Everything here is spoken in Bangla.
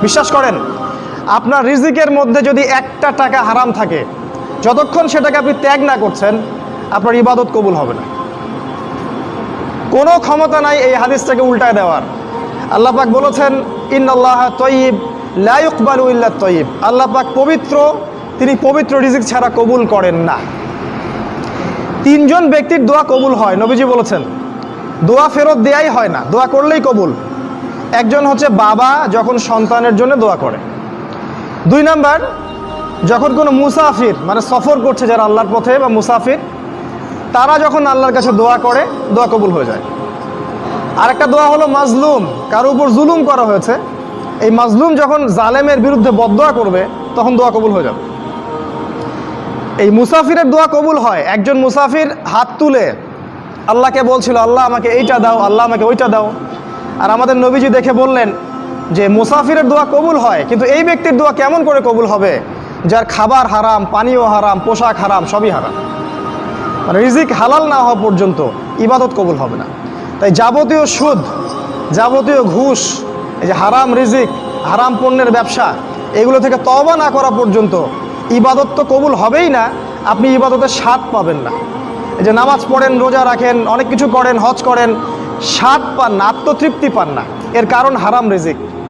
বিশ্বাস করেন, আপনার রিজিকের মধ্যে যদি একটা টাকা হারাম থাকে, যতক্ষণ সেটাকে আপনি ত্যাগ না করছেন, আপনার ইবাদত কবুল হবে না। কোনো ক্ষমতা নাই এই হাদিসটাকে উল্টায় দেওয়ার। আল্লাহ পাক বলেছেন, ইন্নাল্লাহা তাইয়্যিব লা ইকবালু ইল্লা তাইয়্যিব। আল্লাহ পাক পবিত্র, তিনি পবিত্র রিজিক ছাড়া কবুল করেন না। তিনজন ব্যক্তির দোয়া কবুল হয়, নবীজি বলেছেন। দোয়া ফেরত দেয়াই হয় না, দোয়া করলেই কবুল। একজন হচ্ছে বাবা যখন সন্তানের জন্য দোয়া করে। 2 নাম্বার, যখন কোনো মুসাফির মানে সফর করছে যারা আল্লাহর পথে বা মুসাফির, তারা যখন আল্লাহর কাছে দোয়া করে, দোয়া কবুল হয়ে যায়। আরেকটা দোয়া হলো মাজলুম, কারো উপর জুলুম করা হয়েছে, এই মাজলুম যখন জালেমের বিরুদ্ধে বদদোয়া করবে, তখন দোয়া কবুল হয়ে যাবে। এই মুসাফিরের দোয়া কবুল হয়। একজন মুসাফির হাত তুলে আল্লাহকে বলছিল, আল্লাহ আমাকে এইটা দাও, আল্লাহ আমাকে ওইটা দাও। আর আমাদের নবীজি দেখে বললেন যে মুসাফিরের দোয়া কবুল হয়, কিন্তু এই ব্যক্তির দোয়া কেমন করে কবুল হবে যার খাবার হারাম, পানীয় হারাম, পোশাক হারাম, সবই হারাম। মানে রিজিক হালাল না হওয়া পর্যন্ত ইবাদত কবুল হবে না। তাই যাবতীয় সুদ, যাবতীয় ঘুষ, এই যে হারাম রিজিক, হারাম পণ্যের ব্যবসা, এগুলো থেকে তওবা না করা পর্যন্ত ইবাদত তো কবুল হবেই না, আপনি ইবাদতের স্বাদ পাবেন না। এই যে নামাজ পড়েন, রোজা রাখেন, অনেক কিছু করেন, হজ করেন, স্বাদ পান না, আত্মতৃপ্তি পান না, এর কারণ হারাম রিজিক।